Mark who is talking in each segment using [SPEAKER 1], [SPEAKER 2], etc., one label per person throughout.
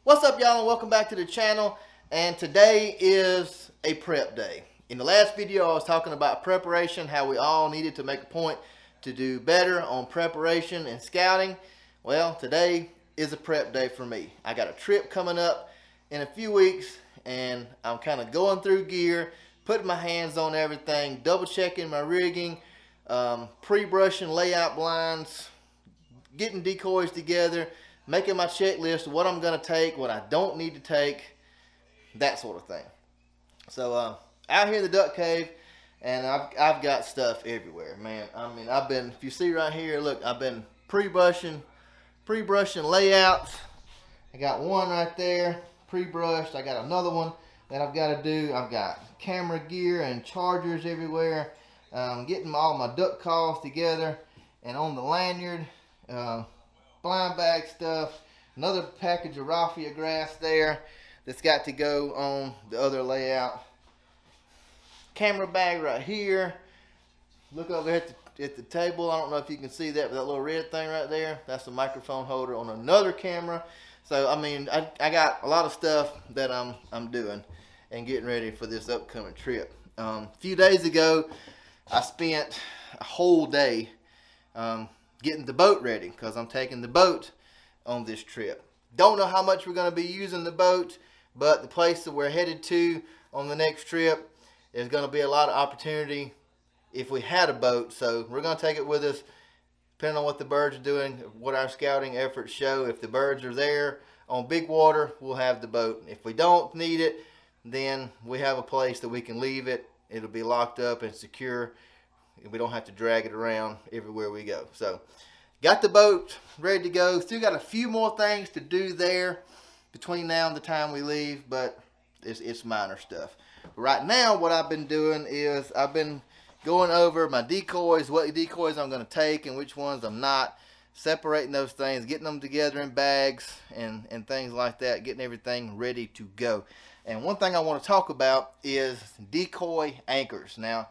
[SPEAKER 1] What's up, y'all, and welcome back to the channel. And today is a prep day. In the last video I was talking about preparation, how we all needed to make a point to do better on preparation and scouting. Well, today is a prep day for me. I got a trip coming up in a few weeks and I'm kind of going through gear, putting my hands on everything, double checking my rigging, pre-brushing layout blinds, getting decoys together, making my checklist of what I'm going to take, what I don't need to take, that sort of thing. So out here in the duck cave, and I've got stuff everywhere, man. I mean, I've been, if you see right here, look, I've been pre-brushing layouts. I got one right there, pre-brushed. I got another one that I've got to do. I've got camera gear and chargers everywhere. Getting all my duck calls together, and on the lanyard, blind bag stuff, another package of raffia grass there that's got to go on the other layout. Camera bag right here. Look over at the table. I don't know if you can see that, but that little red thing right there, that's a microphone holder on another camera. So I mean, I got a lot of stuff that I'm doing and getting ready for this upcoming trip. A few days ago, I spent a whole day getting the boat ready because I'm taking the boat on this trip. Don't know how much we're going to be using the boat, but the place that we're headed to on the next trip is going to be a lot of opportunity if we had a boat. So we're going to take it with us depending on what the birds are doing, what our scouting efforts show. If the birds are there on big water, we'll have the boat. If we don't need it, then we have a place that we can leave it. It'll be locked up and secure. We don't have to drag it around everywhere we go. So got the boat ready to go. Still got a few more things to do there between now and the time we leave, but it's minor stuff. Right now what I've been doing is I've been going over my decoys, what decoys I'm going to take and which ones I'm not, separating those things, getting them together in bags and things like that, getting everything ready to go. And one thing I want to talk about is decoy anchors. Now,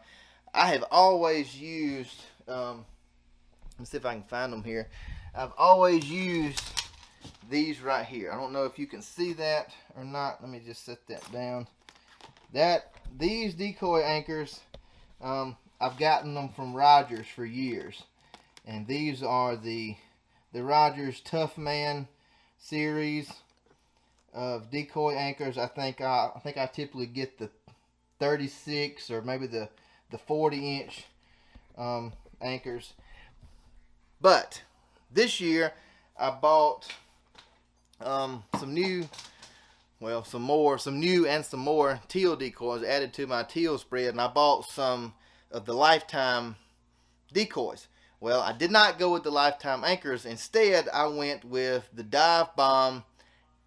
[SPEAKER 1] I have always used, let's see if I can find them here. I've always used these right here. I don't know if you can see that or not. Let me just set that down. These decoy anchors, I've gotten them from Rogers for years. And these are the Rogers Tough Man series of decoy anchors. I think I typically get the 36 or maybe the 40-inch anchors. But this year I bought some new and some more teal decoys added to my teal spread, and I bought some of the Lifetime decoys. Well, I did not go with the Lifetime anchors. Instead, I went with the Dive Bomb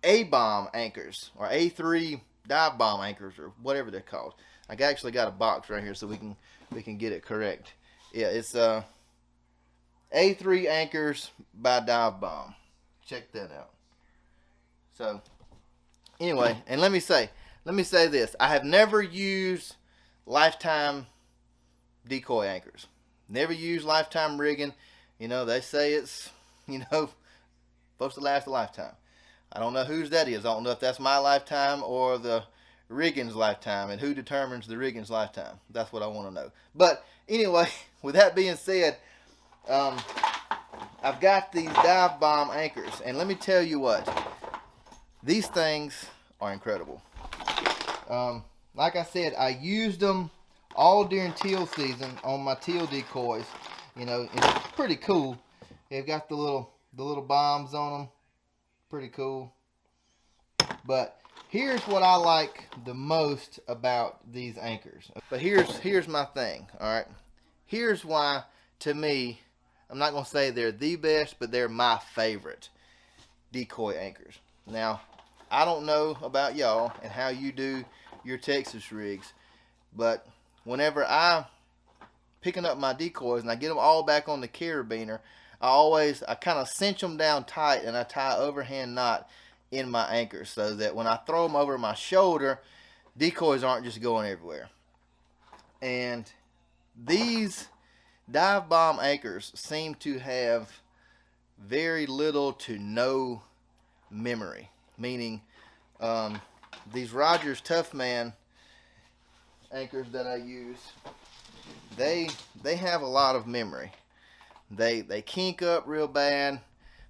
[SPEAKER 1] A-Bomb anchors, or A3 Dive Bomb anchors, or whatever they're called. I actually got a box right here so we can get it correct. Yeah, it's A3 anchors by Dive Bomb. Check that out. So anyway, and let me say this. I have never used Lifetime decoy anchors. Never used Lifetime rigging. You know, they say it's, supposed to last a lifetime. I don't know whose that is. I don't know if that's my lifetime or the rigging's lifetime, and who determines the rigging's lifetime. That's what I want to know. But anyway, with that being said, I've got these Dive Bomb anchors, and let me tell you what, these things are incredible. Like I said, I used them all during teal season on my teal decoys. It's pretty cool. They've got the little bombs on them. Pretty cool. But here's what I like the most about these anchors. But here's my thing, alright? Here's why, to me, I'm not going to say they're the best, but they're my favorite decoy anchors. Now, I don't know about y'all and how you do your Texas rigs, but whenever I'm picking up my decoys and I get them all back on the carabiner, I kind of cinch them down tight and I tie an overhand knot in my anchors so that when I throw them over my shoulder, decoys aren't just going everywhere. And these Dive Bomb anchors seem to have very little to no memory. meaning these Rogers Tough Man anchors that I use, they have a lot of memory. They kink up real bad.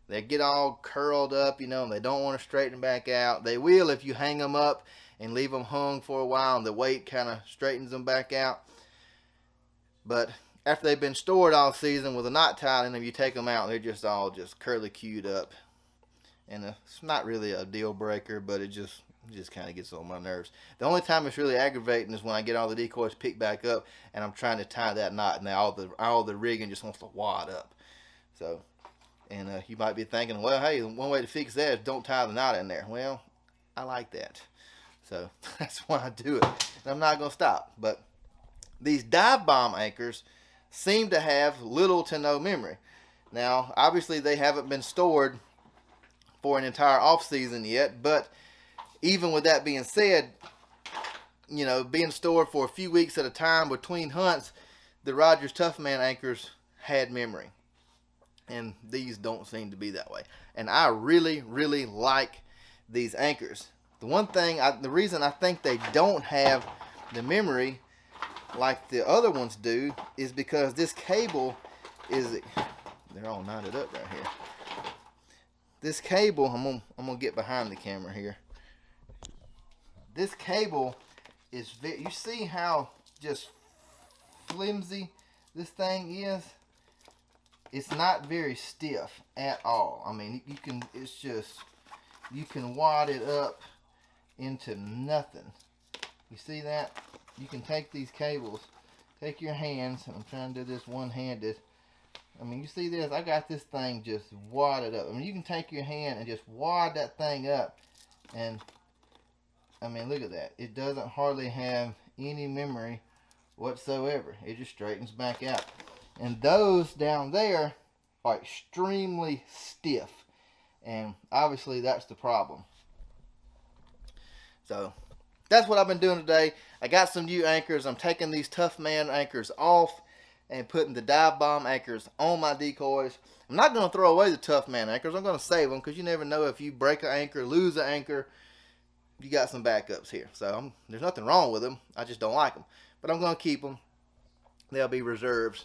[SPEAKER 1] They get all curled up, you know, and they don't want to straighten back out. They will if you hang them up and leave them hung for a while, and the weight kind of straightens them back out. But after they've been stored all season with a knot tied in them, you take them out and they're just all curly cued up. And it's not really a deal breaker, but it just kind of gets on my nerves. The only time it's really aggravating is when I get all the decoys picked back up and I'm trying to tie that knot, and all the rigging just wants to wad up. So, and you might be thinking, well, hey, one way to fix that is don't tie the knot in there. Well, I like that. So that's why I do it. And I'm not going to stop. But these dive bomb anchors seem to have little to no memory. Now, obviously they haven't been stored for an entire off season yet, but even with that being said, you know, being stored for a few weeks at a time between hunts, the Rogers Tough Man anchors had memory. And these don't seem to be that way. And I really, really like these anchors. The reason I think they don't have the memory like the other ones do is because this cable they're all knotted up right here. This cable, I'm gonna get behind the camera here. This cable is, you see how just flimsy this thing is? It's not very stiff at all. I mean, you can wad it up into nothing. You see that? You can take these cables, take your hands, and I'm trying to do this one-handed. I mean, you see this? I got this thing just wadded up. I mean, you can take your hand and just wad that thing up, and I mean, look at that. It doesn't hardly have any memory whatsoever. It just straightens back out. And those down there are extremely stiff, and obviously that's the problem. So that's what I've been doing today. I got some new anchors. I'm taking these Tough Man anchors off and putting the dive bomb anchors on my decoys. I'm not going to throw away the Tough Man anchors. I'm going to save them, because you never know, if you break an anchor, lose an anchor, you got some backups here. So there's nothing wrong with them. I just don't like them. But I'm going to keep them. They'll be reserves.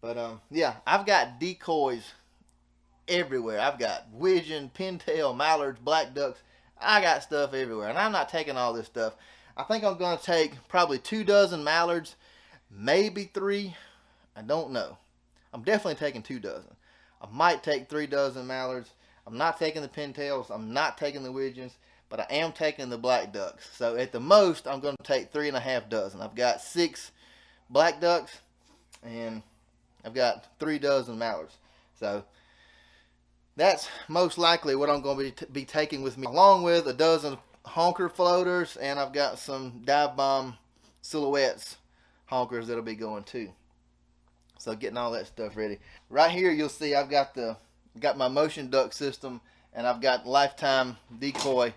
[SPEAKER 1] But yeah, I've got decoys everywhere. I've got widgeon, pintail, mallards, black ducks. I got stuff everywhere. And I'm not taking all this stuff. I think I'm going to take probably 2 dozen mallards, maybe 3. I don't know. I'm definitely taking 2 dozen. I might take 3 dozen mallards. I'm not taking the pintails. I'm not taking the widgeons. But I am taking the black ducks. So at the most, I'm going to take 3.5 dozen. I've got 6 black ducks, and I've got 3 dozen mallards. So that's most likely what I'm going to be taking with me, along with a dozen honker floaters, and I've got some dive bomb silhouettes honkers that'll be going too. So getting all that stuff ready. Right here you'll see I've got my motion duck system, and I've got Lifetime Decoy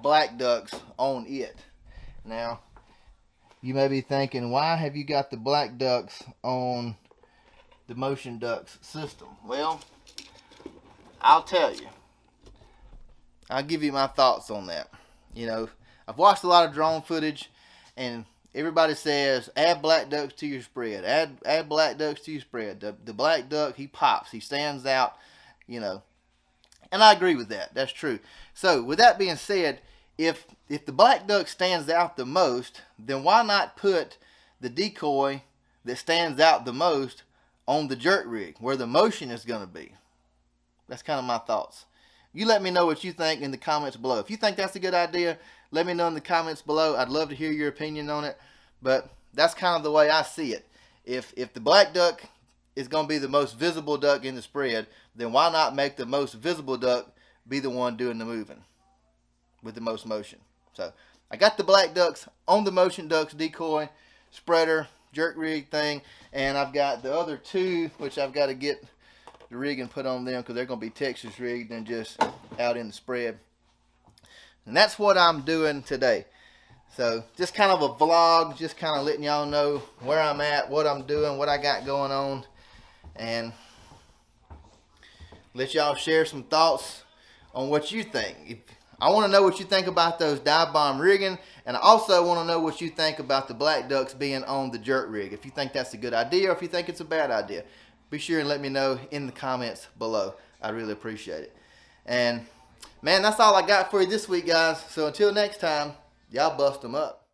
[SPEAKER 1] black ducks on it. Now you may be thinking, why have you got the black ducks on the motion ducks system? Well, I'll tell you. I'll give you my thoughts on that. You know, I've watched a lot of drone footage, and everybody says, add black ducks to your spread. Add black ducks to your spread. The black duck, he pops. He stands out, you know. And I agree with that. That's true. So, with that being said, if the black duck stands out the most, then why not put the decoy that stands out the most on the jerk rig, where the motion is going to be? That's kind of my thoughts. You let me know what you think in the comments below. If you think that's a good idea, let me know in the comments below. I'd love to hear your opinion on it. But that's kind of the way I see it. If the black duck is going to be the most visible duck in the spread, then why not make the most visible duck be the one doing the moving with the most motion? So I got the black ducks on the motion ducks decoy spreader jerk rig thing, and I've got the other 2, which I've got to get the rig and put on them, because they're going to be Texas rigged and just out in the spread. And that's what I'm doing today. So just kind of a vlog, just kind of letting y'all know where I'm at, what I'm doing, what I got going on, and let y'all share some thoughts on what you think. I want to know what you think about those dive bomb rigging, and I also want to know what you think about the black ducks being on the jerk rig. If you think that's a good idea or if you think it's a bad idea, be sure and let me know in the comments below. I really appreciate it. And man, that's all I got for you this week, guys. So until next time, y'all bust them up.